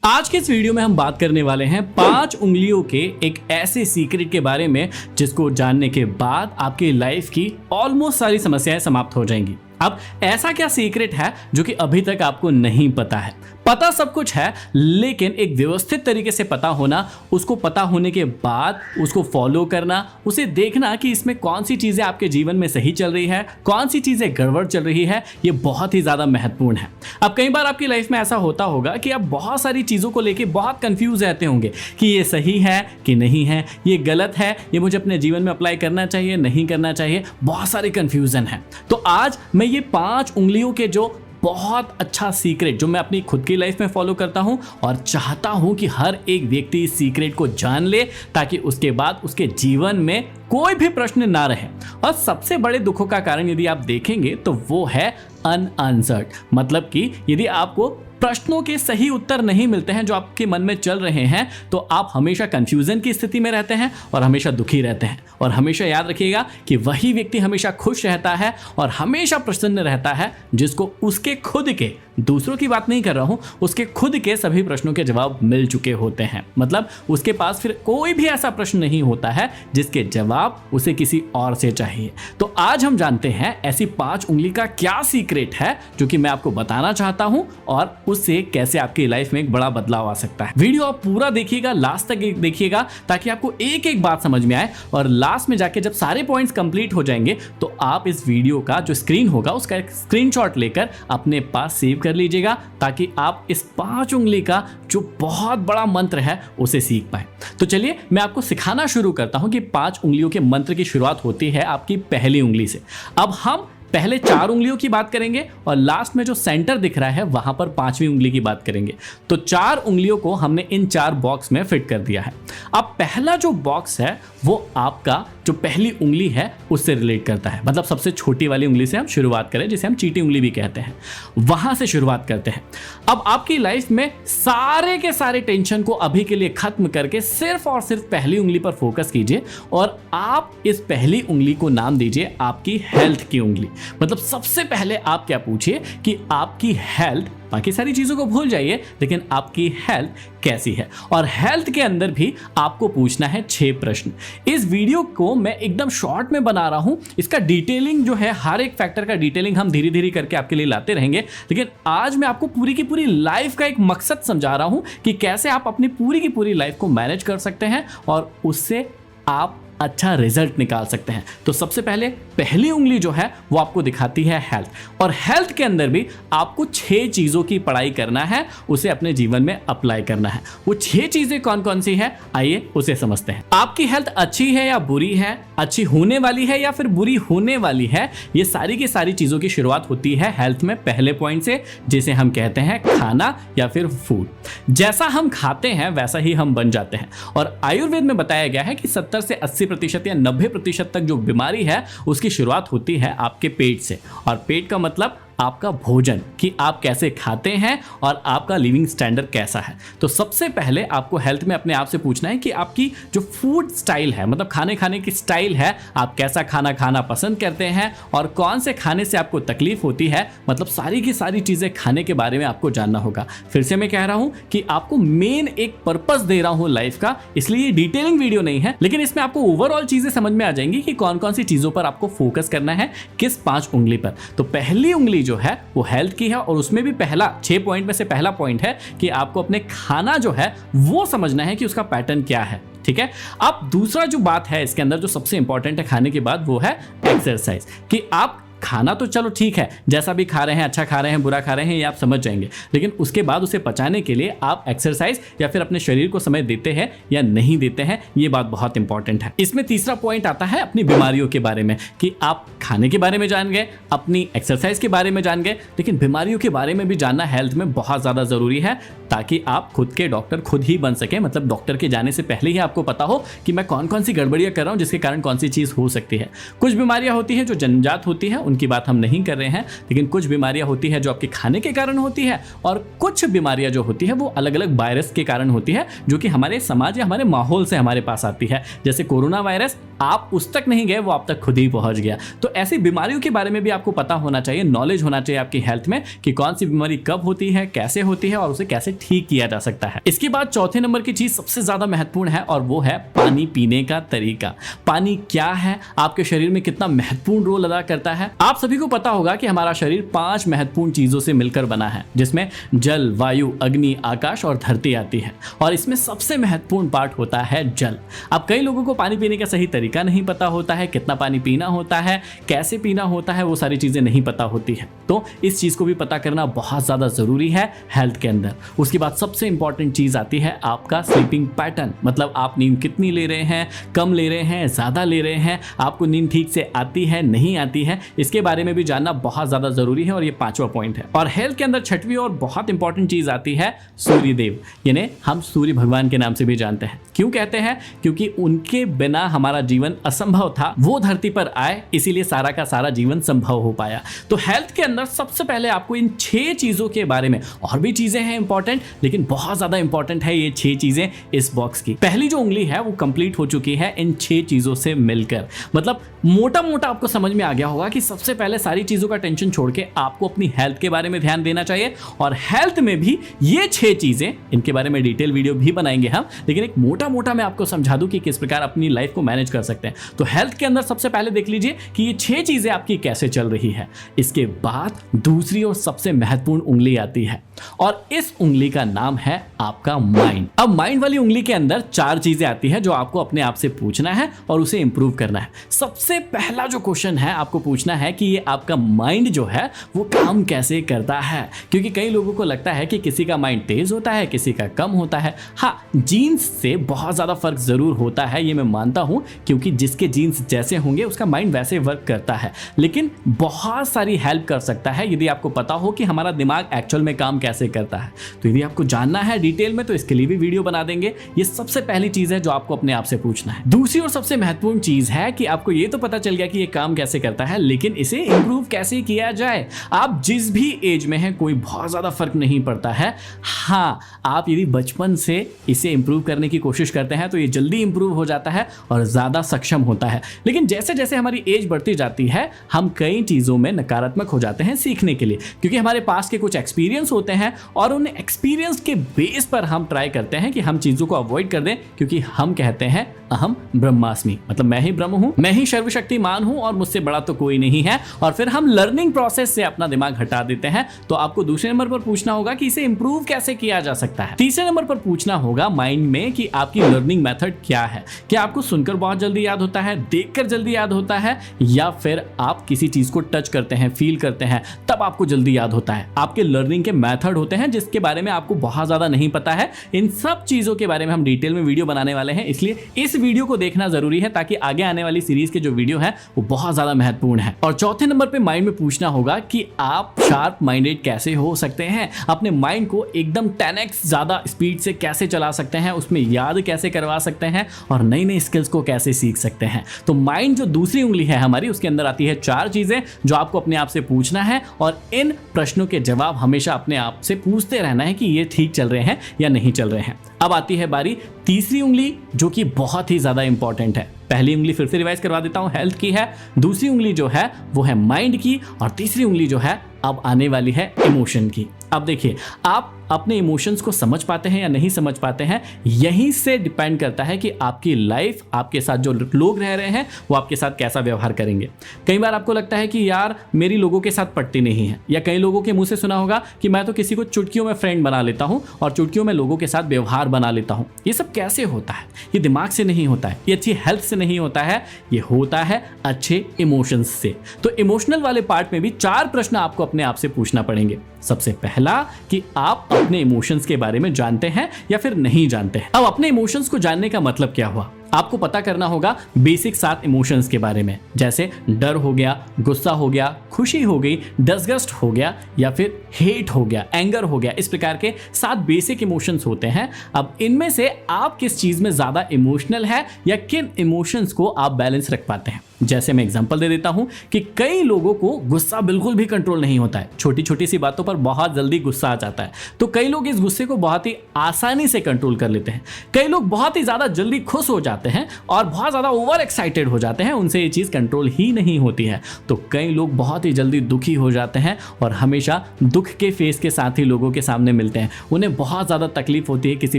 आज के इस वीडियो में हम बात करने वाले हैं 5 उंगलियों के एक ऐसे सीक्रेट के बारे में जिसको जानने के बाद आपकी लाइफ की ऑलमोस्ट सारी समस्याएं समाप्त हो जाएंगी। अब ऐसा क्या सीक्रेट है जो कि अभी तक आपको नहीं पता है? पता सब कुछ है, लेकिन एक व्यवस्थित तरीके से पता होना, उसको पता होने के बाद उसको फॉलो करना, उसे देखना कि इसमें कौन सी चीज़ें आपके जीवन में सही चल रही है, कौन सी चीज़ें गड़बड़ चल रही है, ये बहुत ही ज़्यादा महत्वपूर्ण है। अब कई बार आपकी लाइफ में ऐसा होता होगा कि आप बहुत सारी चीज़ों को लेकर बहुत कंफ्यूज रहते होंगे कि ये सही है कि नहीं है, ये गलत है, ये मुझे अपने जीवन में अप्लाई करना चाहिए, नहीं करना चाहिए, बहुत सारी कंफ्यूजन है। तो आज मैं ये 5 उंगलियों के जो बहुत अच्छा सीक्रेट जो मैं अपनी खुद की लाइफ में फॉलो करता हूं और चाहता हूं कि हर एक व्यक्ति इस सीक्रेट को जान ले, ताकि उसके बाद उसके जीवन में कोई भी प्रश्न ना रहे। और सबसे बड़े दुखों का कारण यदि आप देखेंगे तो वो है अनआंसर्ड, मतलब कि यदि आपको प्रश्नों के सही उत्तर नहीं मिलते हैं जो आपके मन में चल रहे हैं, तो आप हमेशा कंफ्यूजन की स्थिति में रहते हैं और हमेशा दुखी रहते हैं। और हमेशा याद रखिएगा कि वही व्यक्ति हमेशा खुश रहता है और हमेशा प्रसन्न रहता है जिसको उसके खुद के, दूसरों की बात नहीं कर रहा हूं, उसके खुद के सभी प्रश्नों के जवाब मिल चुके होते हैं। मतलब उसके पास फिर कोई भी ऐसा प्रश्न नहीं होता है जिसके जवाब उसे किसी और से चाहिए। तो आज हम जानते हैं ऐसी 5 उंगली का क्या सीक्रेट है जो कि मैं आपको बताना चाहता हूं और उससे कैसे आपकी लाइफ में एक बड़ा बदलाव आ सकता है। वीडियो आप पूरा देखिएगा, लास्ट तक देखिएगा, ताकि आपको एक एक बात समझ में आए। और लास्ट में जाके जब सारे पॉइंट्स कंप्लीट हो जाएंगे तो आप इस वीडियो का जो स्क्रीन होगा उसका एक स्क्रीनशॉट लेकर अपने पास सेव कर लीजिएगा, ताकि आप इस 5 उंगली का जो बहुत बड़ा मंत्र है उसे सीख पाए। तो चलिए मैं आपको सिखाना शुरू करता हूं कि 5 उंगलियों के मंत्र की शुरुआत होती है आपकी पहली उंगली से। अब हम पहले 4 उंगलियों की बात करेंगे और लास्ट में जो सेंटर दिख रहा है वहां पर 5वीं उंगली की बात करेंगे। तो 4 उंगलियों को हमने इन 4 बॉक्स में फिट कर दिया है। अब पहला जो बॉक्स है वो आपका जो पहली उंगली है उससे रिलेट करता है, मतलब सबसे छोटी वाली उंगली से हम शुरुआत करें, जिसे हम चीटी उंगली भी कहते हैं, वहां से शुरुआत करते हैं। अब आपकी लाइफ में सारे के सारे टेंशन को अभी के लिए खत्म करके सिर्फ और सिर्फ पहली उंगली पर फोकस कीजिए और आप इस पहली उंगली को नाम दीजिए आपकी हेल्थ की उंगली। मतलब सबसे पहले आप क्या पूछिए कि आपकी हेल्थ, बाकी सारी चीजों को भूल जाइए, लेकिन आपकी हेल्थ कैसी है। और हेल्थ के अंदर भी आपको पूछना है 6 प्रश्न। इस वीडियो को मैं एकदम शॉर्ट में बना रहा हूं, इसका डिटेलिंग जो है, हर एक फैक्टर का डिटेलिंग हम धीरे धीरे करके आपके लिए लाते रहेंगे, लेकिन आज मैं आपको पूरी की पूरी लाइफ का एक मकसद समझा रहा हूं कि कैसे आप अपनी पूरी की पूरी लाइफ को मैनेज कर सकते हैं और उससे आप अच्छा रिजल्ट निकाल सकते हैं। तो सबसे पहले पहली उंगली जो है वो आपको दिखाती है हेल्थ, और हेल्थ के अंदर भी आपको 6 चीज़ों की पढ़ाई करना है, उसे अपने जीवन में अप्लाई करना है। वो 6 चीज़ें कौन कौन सी है, आइए उसे समझते हैं। आपकी हेल्थ अच्छी है या बुरी है, अच्छी होने वाली है या फिर बुरी होने वाली है, ये सारी की सारी चीज़ों की शुरुआत होती है हेल्थ में पहले पॉइंट से, जिसे हम कहते हैं खाना या फिर फूड। जैसा हम खाते हैं वैसा ही हम बन जाते हैं। और आयुर्वेद में बताया गया है कि 70 से 80% या 90% तक जो बीमारी है उसकी शुरुआत होती है आपके पेट से। और पेट का मतलब आपका भोजन, कि आप कैसे खाते हैं और आपका लिविंग स्टैंडर्ड कैसा है। तो सबसे पहले आपको हेल्थ में अपने आप से पूछना है कि आपकी जो फूड स्टाइल है, मतलब खाने की स्टाइल है, आप कैसा खाना खाना पसंद करते हैं और कौन से खाने से आपको तकलीफ होती है। मतलब सारी की सारी चीज़ें खाने के बारे में आपको जानना होगा। फिर से मैं कह रहा हूं कि आपको मेन एक पर्पस दे रहा हूं लाइफ का, इसलिए ये डिटेलिंग वीडियो नहीं है, लेकिन इसमें आपको ओवरऑल चीज़ें समझ में आ जाएंगी कि कौन कौन सी चीज़ों पर आपको फोकस करना है, किस 5 उंगली पर। तो पहली उंगली जो है वो हेल्थ की है, और उसमें भी पहला 6 पॉइंट में से पहला पॉइंट है कि आपको अपने खाना जो है वो समझना है कि उसका पैटर्न क्या है। ठीक है। अब दूसरा जो बात है इसके अंदर जो सबसे इंपॉर्टेंट है खाने के बाद, वो है एक्सरसाइज। कि आप खाना तो चलो ठीक है, जैसा भी खा रहे हैं, अच्छा खा रहे हैं, बुरा खा रहे हैं, ये आप समझ जाएंगे, लेकिन उसके बाद उसे पचाने के लिए आप एक्सरसाइज या फिर अपने शरीर को समय देते हैं या नहीं देते हैं, ये बात बहुत इंपॉर्टेंट है। इसमें तीसरा पॉइंट आता है अपनी बीमारियों के बारे में, कि आप खाने के बारे में जान गए, अपनी एक्सरसाइज के बारे में जान गए, लेकिन बीमारियों के बारे में भी जानना हेल्थ में बहुत ज़्यादा ज़रूरी है, ताकि आप खुद के डॉक्टर खुद ही बन सकें। मतलब डॉक्टर के जाने से पहले ही आपको पता हो कि मैं कौन कौन सी गड़बड़ियाँ कर रहा हूँ जिसके कारण कौन सी चीज़ हो सकती है। कुछ बीमारियाँ होती हैं जो जन्मजात होती हैं, उनकी बात हम नहीं कर रहे हैं, लेकिन कुछ बीमारियां होती है जो आपके खाने के कारण होती है और कुछ बीमारियां जो होती है वो अलग अलग वायरस के कारण होती है, जो कि हमारे समाज या हमारे माहौल से हमारे पास आती है। जैसे कोरोना वायरस, आप उस तक नहीं गए, वो आप तक खुद ही पहुंच गया। तो ऐसी बीमारियों के बारे में भी आपको पता होना चाहिए, नॉलेज होना चाहिए आपकी हेल्थ में कि कौन सी बीमारी कब होती है, कैसे होती है और उसे कैसे ठीक किया जा सकता है। इसके बाद चौथे नंबर की चीज सबसे ज्यादा महत्वपूर्ण है और वो है पानी पीने का तरीका। पानी क्या है, आपके शरीर में कितना महत्वपूर्ण रोल अदा करता है। आप सभी को पता होगा कि हमारा शरीर 5 महत्वपूर्ण चीजों से मिलकर बना है, जिसमें जल, वायु, अग्नि, आकाश और धरती आती है और इसमें सबसे महत्वपूर्ण पार्ट होता है जल। अब कई लोगों को पानी पीने का सही तरीका नहीं पता होता है, कितना पानी पीना होता है, कैसे पीना होता है, वो सारी चीजें नहीं पता होती है। तो इस चीज को भी पता करना बहुत ज्यादा जरूरी है हेल्थ के अंदर। उसके बाद सबसे इंपॉर्टेंट चीज आती है आपका स्लीपिंग पैटर्न, मतलब आप नींद कितनी ले रहे हैं, कम ले रहे हैं, ज्यादा ले रहे हैं, आपको नींद ठीक से आती है, नहीं आती है, इसके बारे में भी जानना बहुत ज्यादा जरूरी है और ये 5वां पॉइंट है। और हेल्थ के अंदर 6वीं और बहुत इंपॉर्टेंट चीज आती है सूर्यदेव, यानी हम सूर्य भगवान के नाम से भी जानते हैं। क्यों कहते हैं? क्योंकि उनके बिना हमारा जीवन असंभव था, वो धरती पर आए, इसीलिए सारा का सारा जीवन संभव हो पाया। तो हेल्थ के अंदर सबसे पहले आपको इन 6 चीजों के बारे में, और भी चीजें हैं इंपॉर्टेंट, लेकिन बहुत ज्यादा इंपॉर्टेंट है ये 6 चीजें इस बॉक्स की। पहली जो उंगली है वो कंप्लीट हो चुकी है इन 6 चीजों से मिलकर, मतलब मोटा मोटा आपको समझ में आ गया होगा कि सबसे पहले सारी चीजों का टेंशन छोड़ के आपको अपनी हेल्थ के बारे में ध्यान देना चाहिए। और हेल्थ में भी ये 6 चीजें, इनके बारे में डिटेल वीडियो भी बनाएंगे हम, लेकिन एक मोटा मोटा मैं आपको समझा दूं कि किस प्रकार अपनी लाइफ को मैनेज कर सकते हैं। तो हेल्थ के अंदर सबसे पहले देख लीजिए कि ये 6 चीजें आपकी कैसे चल रही है। इसके बाद दूसरी और सबसे महत्वपूर्ण उंगली आती है और इस उंगली का नाम है आपका माइंड। अब माइंड वाली उंगली के अंदर 4 चीजें आती है जो आपको अपने आप से पूछना है और उसे इंप्रूव करना है। सबसे पहला जो क्वेश्चन है आपको पूछना है कि ये आपका माइंड जो है वो काम कैसे करता है, क्योंकि कई लोगों को लगता है कि किसी का माइंड तेज होता है, किसी का कम होता है। हाँ, जीन्स से बहुत ज्यादा फर्क जरूर होता है, ये मैं मानता हूं, क्योंकि जिसके जीन्स जैसे होंगे उसका माइंड वैसे वर्क करता है, लेकिन बहुत सारी हेल्प कर सकता है यदि आपको पता हो कि हमारा दिमाग एक्चुअल में काम कैसे करता है। तो यदि आपको जानना है डिटेल में तो इसके लिए भी वीडियो बना देंगे। ये सबसे पहली चीज है जो आपको अपने आप से पूछना है। दूसरी और सबसे महत्वपूर्ण चीज है कि आपको ये तो पता चल गया कि ये काम कैसे करता है, लेकिन इसे इंप्रूव कैसे किया जाए। आप जिस भी एज में हैं, कोई बहुत ज्यादा फर्क नहीं पड़ता है। हाँ, आप यदि बचपन से इसे इंप्रूव करने की कोशिश करते हैं तो ये जल्दी इंप्रूव हो जाता है और ज्यादा सक्षम होता है। लेकिन जैसे जैसे हमारी एज बढ़ती जाती है, हम कई चीजों में नकारात्मक हो जाते हैं सीखने के लिए, क्योंकि हमारे पास के कुछ एक्सपीरियंस होते हैं और उन एक्सपीरियंस के बेस पर हम ट्राई करते हैं कि हम चीजों को अवॉइड कर दें, क्योंकि हम कहते हैं अहम ब्रह्मास्मि, मतलब मैं ही ब्रह्म हूं, मैं ही सर्वशक्तिमान हूं और मुझसे बड़ा तो कोई नहीं है। और फिर हम लर्निंग प्रोसेस से अपना दिमाग हटा देते हैं। तो आपको दूसरे नंबर पर पूछना होगा कि इसे इंप्रूव कैसे किया जा सकता है। तीसरे नंबर पर पूछना होगा माइंड में कि आपकी लर्निंग मेथड क्या है। क्या आपको सुनकर बहुत जल्दी याद होता है, देखकर जल्दी याद होता है, या फिर आप किसी चीज को टच करते हैं, फील करते हैं, तब आपको जल्दी याद होता है। आपके लर्निंग के मेथड होते हैं जिसके बारे में आपको बहुत ज्यादा नहीं पता है। इन सब चीजों के बारे में हम डिटेल में वीडियो बनाने वाले हैं, इसलिए इस वीडियो को देखना जरूरी है ताकि आगे आने वाली सीरीज के जो वीडियो है वो बहुत ज्यादा महत्वपूर्ण है। और चौथे नंबर पे माइंड में पूछना होगा कि आप शार्प माइंडेड कैसे हो सकते हैं, अपने माइंड को एकदम 10x ज्यादा स्पीड से कैसे चला सकते हैं, उसमें याद कैसे करवा सकते हैं और नई नई स्किल्स को कैसे सीख सकते हैं। तो माइंड जो दूसरी उंगली है हमारी, उसके अंदर आती है 4 चीजें जो आपको अपने आप से पूछना है और इन प्रश्नों के जवाब हमेशा अपने आप से पूछते रहना है कि ये ठीक चल रहे हैं या नहीं चल रहे हैं। अब आती है बारी तीसरी उंगली, जो कि बहुत ही ज्यादा इंपॉर्टेंट है। पहली उंगली फिर से रिवाइज करवा देता हूं, हेल्थ की है। दूसरी उंगली जो है वो है माइंड की और तीसरी उंगली जो है अब आने वाली है इमोशन की। अब देखिए, आप अपने इमोशंस को समझ पाते हैं या नहीं समझ पाते हैं, यहीं से डिपेंड करता है कि आपकी लाइफ, आपके साथ जो लोग रह रहे हैं वो आपके साथ कैसा व्यवहार करेंगे। कई बार आपको लगता है कि यार मेरी लोगों के साथ पटती नहीं है, या कई लोगों के मुंह से सुना होगा कि मैं तो किसी को चुटकियों में फ्रेंड बना लेता हूं और चुटकियों में लोगों के साथ व्यवहार बना लेता हूं। ये सब कैसे होता है? ये दिमाग से नहीं होता है, ये अच्छी हेल्थ से नहीं होता है, ये होता है अच्छे इमोशंस से। तो इमोशनल वाले पार्ट में भी 4 प्रश्न आपको अपने आप से पूछना पड़ेंगे। सबसे पहला कि आप अपने इमोशंस के बारे में जानते हैं या फिर नहीं जानते हैं। अब अपने इमोशंस को जानने का मतलब क्या हुआ? आपको पता करना होगा बेसिक 7 इमोशंस के बारे में, जैसे डर हो गया, गुस्सा हो गया, खुशी हो गई, डिसगस्ट हो गया, या फिर हेट हो गया, एंगर हो गया। इस प्रकार के 7 बेसिक इमोशंस होते हैं। अब इनमें से आप किस चीज में ज्यादा इमोशनल है या किन इमोशंस को आप बैलेंस रख पाते हैं? जैसे मैं एग्जांपल दे देता हूं कि कई लोगों को गुस्सा बिल्कुल भी कंट्रोल नहीं होता है, छोटी छोटी सी बातों पर बहुत जल्दी गुस्सा आ जाता है। तो कई लोग इस गुस्से को बहुत ही आसानी से कंट्रोल कर लेते हैं। कई लोग बहुत ही ज्यादा जल्दी खुश हो जाते हैं और बहुत ज्यादा ओवर एक्साइटेड हो जाते हैं, उनसे ये चीज कंट्रोल ही नहीं होती है। तो कई लोग बहुत ही जल्दी दुखी हो जाते हैं और हमेशा दुख के फेस के साथ ही लोगों के सामने मिलते हैं, उन्हें बहुत ज्यादा तकलीफ होती है किसी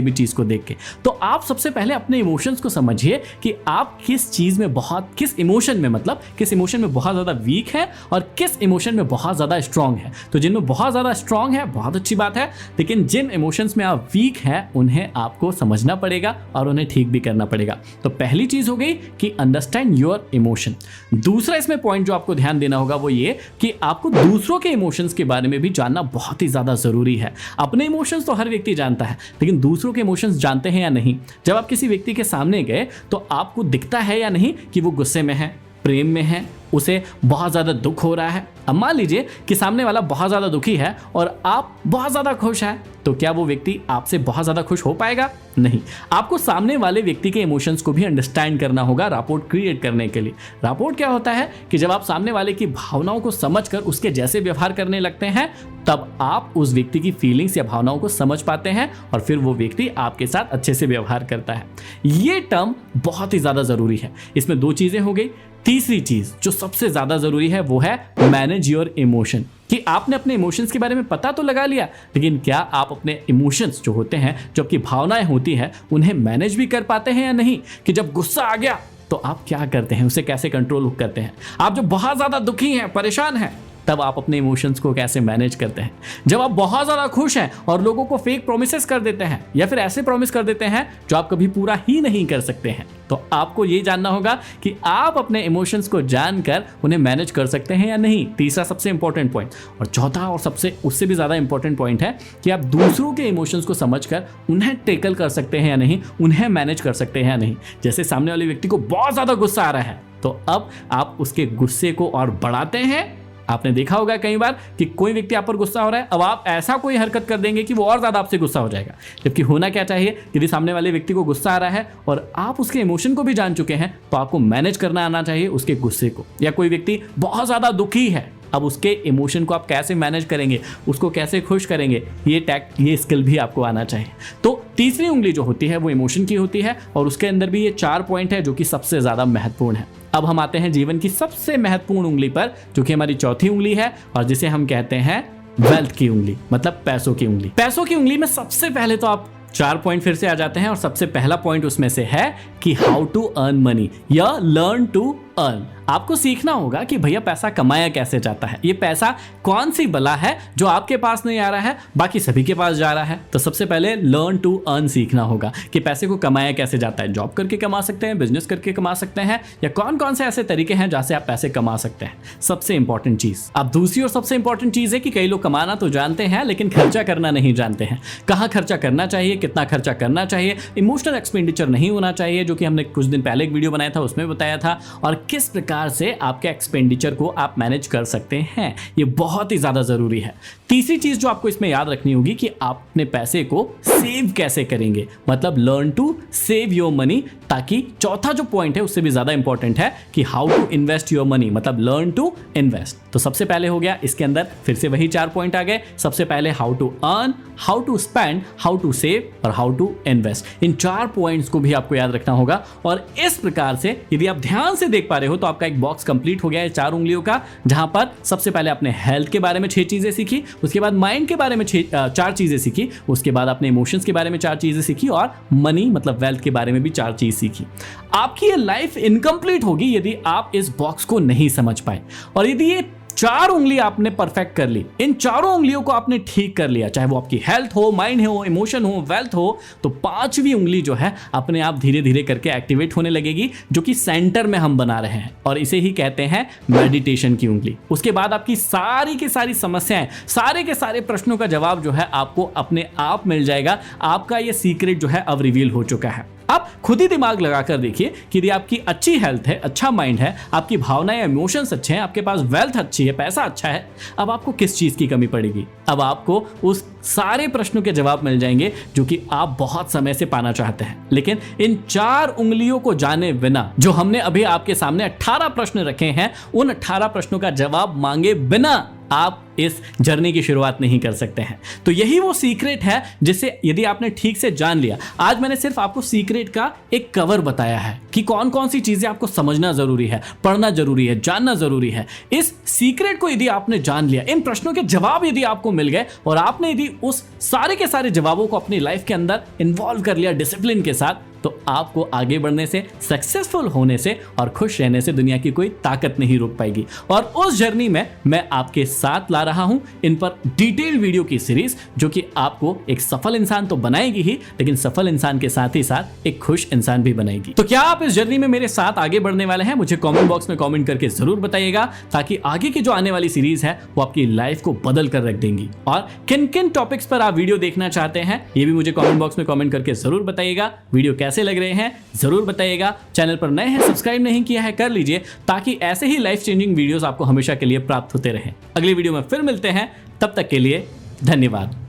भी चीज को देख के। तो आप सबसे पहले अपने इमोशंस को समझिए कि आप किस चीज में किस इमोशन में बहुत ज्यादा वीक है और किस इमोशन में बहुत ज्यादा स्ट्रांग है। तो जिनमें बहुत ज्यादा स्ट्रांग है बहुत अच्छी बात है, लेकिन जिन इमोशंस में आप वीक हैं उन्हें आपको समझना पड़ेगा और उन्हें ठीक भी करना पड़ेगा। तो पहली चीज हो गई कि अंडरस्टैंड योर इमोशन। दूसरा इसमें पॉइंट जो आपको ध्यान देना होगा वो ये कि आपको दूसरों के इमोशंस के बारे में भी जानना बहुत ही ज्यादा जरूरी है। अपने इमोशंस तो हर व्यक्ति जानता है, लेकिन दूसरों के इमोशंस जानते हैं या नहीं। जब आप किसी व्यक्ति के सामने गए तो आपको दिखता है या नहीं कि वो गुस्से में है, प्रेम में है, उसे बहुत ज़्यादा दुख हो रहा है। अब मान लीजिए कि सामने वाला बहुत ज़्यादा दुखी है और आप बहुत ज़्यादा खुश हैं, तो क्या वो व्यक्ति आपसे बहुत ज़्यादा खुश हो पाएगा? नहीं। आपको सामने वाले व्यक्ति के इमोशंस को भी अंडरस्टैंड करना होगा रापोर्ट क्रिएट करने के लिए। रापोर्ट क्या होता है कि जब आप सामने वाले की भावनाओं को समझकर उसके जैसे व्यवहार करने लगते हैं, तब आप उस व्यक्ति की फीलिंग्स या भावनाओं को समझ पाते हैं और फिर वो व्यक्ति आपके साथ अच्छे से व्यवहार करता है। ये टर्म बहुत ही ज़्यादा ज़रूरी है। इसमें दो चीज़ें हो गई। तीसरी चीज जो सबसे ज्यादा जरूरी है वो है मैनेज योर इमोशन, कि आपने अपने इमोशंस के बारे में पता तो लगा लिया, लेकिन क्या आप अपने इमोशंस जो होते हैं, जो आपकी भावनाएं होती हैं, उन्हें मैनेज भी कर पाते हैं या नहीं। कि जब गुस्सा आ गया तो आप क्या करते हैं, उसे कैसे कंट्रोल करते हैं। आप जब बहुत ज्यादा दुखी हैं, परेशान हैं, तब आप अपने इमोशंस को कैसे मैनेज करते हैं। जब आप बहुत ज़्यादा खुश हैं और लोगों को फेक प्रोमिसेस कर देते हैं या फिर ऐसे प्रॉमिस कर देते हैं जो आप कभी पूरा ही नहीं कर सकते हैं, तो आपको ये जानना होगा कि आप अपने इमोशंस को जानकर उन्हें मैनेज कर सकते हैं या नहीं। तीसरा सबसे इंपॉर्टेंट पॉइंट। और चौथा और सबसे उससे भी ज़्यादा इंपॉर्टेंट पॉइंट है कि आप दूसरों के इमोशंस को समझकर उन्हें टेकल कर सकते हैं या नहीं, उन्हें मैनेज कर सकते हैं या नहीं। जैसे सामने वाले व्यक्ति को बहुत ज़्यादा गुस्सा आ रहा है, तो अब आप उसके गुस्से को और बढ़ाते हैं। आपने देखा होगा कई बार कि कोई व्यक्ति आप पर गुस्सा हो रहा है, अब आप ऐसा कोई हरकत कर देंगे कि वो और ज़्यादा आपसे गुस्सा हो जाएगा। जबकि होना क्या चाहिए, यदि सामने वाले व्यक्ति को गुस्सा आ रहा है और आप उसके इमोशन को भी जान चुके हैं, तो आपको मैनेज करना आना चाहिए उसके गुस्से को। या कोई व्यक्ति बहुत ज़्यादा दुखी है, अब उसके इमोशन को आप कैसे मैनेज करेंगे, उसको कैसे खुश करेंगे, ये स्किल भी आपको आना चाहिए। तो तीसरी उंगली जो होती है वो इमोशन की होती है और उसके अंदर भी ये 4 पॉइंट है जो कि सबसे ज़्यादा महत्वपूर्ण है। अब हम आते हैं जीवन की सबसे महत्वपूर्ण उंगली पर, जो कि हमारी चौथी उंगली है और जिसे हम कहते हैं वेल्थ की उंगली, मतलब पैसों की उंगली। पैसों की उंगली में सबसे पहले तो आप 4 पॉइंट फिर से आ जाते हैं और सबसे पहला पॉइंट उसमें से है कि हाउ टू अर्न मनी या लर्न टू अर्न। आपको सीखना होगा कि भैया पैसा कमाया कैसे जाता है, ये पैसा कौन सी बला है जो आपके पास नहीं आ रहा है, बाकी सभी के पास जा रहा है। तो सबसे पहले लर्न टू अर्न सीखना होगा कि पैसे को कमाया कैसे जाता है। जॉब करके कमा सकते हैं, बिजनेस करके कमा सकते हैं, या कौन कौन से ऐसे तरीके हैं जहाँ से आप पैसे कमा सकते हैं। सबसे इंपॉर्टेंट चीज। अब दूसरी और सबसे इंपॉर्टेंट चीज है कि कई लोग कमाना तो जानते हैं लेकिन खर्चा करना नहीं जानते हैं। कहाँ खर्चा करना चाहिए, कितना खर्चा करना चाहिए, इमोशनल एक्सपेंडिचर नहीं होना चाहिए, जो कि हमने कुछ दिन पहले एक वीडियो बनाया था उसमें बताया था, और किस प्रकार से आपके एक्सपेंडिचर को आप मैनेज कर सकते हैं। ये बहुत ही ज्यादा जरूरी है। तीसरी चीज जो आपको इसमें याद रखनी होगी कि आप अपने पैसे को सेव कैसे करेंगे, मतलब learn to save your money, ताकि चौथा जो पॉइंट है उससे भी ज्यादा इंपॉर्टेंट है कि how to invest your money, मतलब लर्न टू इन्वेस्ट। तो सबसे पहले हो गया इसके अंदर फिर से वही 4 पॉइंट आ गए। सबसे पहले how to earn, how to spend, how to save और हाउ टू इन्वेस्ट। इन 4 पॉइंट्स को भी आपको याद रखना होगा। और इस प्रकार से यदि आप ध्यान से देख पा रहे हो तो आपका एक बॉक्स कंप्लीट हो गया है 4 उंगलियों का, जहां पर सबसे पहले आपने हेल्थ के बारे में 6 चीजें सीखी, उसके बाद माइंड के बारे में 4 चीजें सीखी, उसके बाद आपने इमोशंस के बारे में 4 चीजें सीखी और मनी मतलब वेल्थ के बारे में भी 4 चीज सीखी। आपकी ये लाइफ इनकम्प्लीट होगी यदि आप इस बॉक्स को नहीं समझ पाए। और यदि ये 4 उंगली आपने परफेक्ट कर ली, इन 4 उंगलियों को आपने ठीक कर लिया, चाहे वो आपकी हेल्थ हो, माइंड हो, इमोशन हो, वेल्थ हो, तो 5वीं उंगली जो है अपने आप धीरे धीरे करके एक्टिवेट होने लगेगी, जो कि सेंटर में हम बना रहे हैं और इसे ही कहते हैं मेडिटेशन की उंगली। उसके बाद आपकी सारी की सारी समस्याएं, सारे के सारे प्रश्नों का जवाब जो है आपको अपने आप मिल जाएगा। आपका ये सीक्रेट जो है अब रिवील हो चुका है। आप खुद ही दिमाग लगाकर देखिए कि यदि आपकी अच्छी हेल्थ है, अच्छा माइंड है, आपकी भावनाएं, इमोशंस अच्छे हैं, आपके पास वेल्थ अच्छी है, पैसा अच्छा है, अब आपको किस चीज की कमी पड़ेगी? अब आपको उस सारे प्रश्नों के जवाब मिल जाएंगे जो कि आप बहुत समय से पाना चाहते हैं। लेकिन इन 4 उंगलियों को जाने बिना, जो हमने अभी आपके सामने 18 प्रश्न रखे हैं, उन 18 प्रश्नों का जवाब मांगे बिना आप इस जर्नी की शुरुआत नहीं कर सकते हैं। तो यही वो सीक्रेट है जिसे यदि आपने ठीक से जान लिया। आज मैंने सिर्फ आपको सीक्रेट का एक कवर बताया है कि कौन कौन सी चीजें आपको समझना जरूरी है, पढ़ना जरूरी है, जानना जरूरी है। इस सीक्रेट को यदि आपने जान लिया, इन प्रश्नों के जवाब यदि आपको मिल गए और आपने यदि उस सारे के सारे जवाबों को अपनी लाइफ के अंदर इन्वॉल्व कर लिया डिसिप्लिन के साथ, तो आपको आगे बढ़ने से, सक्सेसफुल होने से और खुश रहने से दुनिया की कोई ताकत नहीं रोक पाएगी। और उस जर्नी में मैं आपके साथ ला रहा हूं इन पर डिटेल्ड वीडियो की सीरीज, जो कि आपको एक सफल इंसान तो बनाएगी ही, लेकिन सफल इंसान के साथ ही साथ एक खुश इंसान भी बनाएगी। तो क्या आप इस जर्नी में मेरे साथ आगे बढ़ने वाले हैं? मुझे कमेंट बॉक्स में कमेंट करके जरूर बताइएगा, ताकि आगे की जो आने वाली सीरीज है वो आपकी लाइफ को बदल कर रख देंगी। और किन किन टॉपिक्स पर आप वीडियो देखना चाहते हैं ये भी मुझे कमेंट बॉक्स में कमेंट करके जरूर बताइएगा। वीडियो कैसे लग रहे हैं जरूर बताइएगा। चैनल पर नए हैं, सब्सक्राइब नहीं किया है कर लीजिए, ताकि ऐसे ही लाइफ चेंजिंग वीडियोस आपको हमेशा के लिए प्राप्त होते रहें। अगली वीडियो में फिर मिलते हैं, तब तक के लिए धन्यवाद।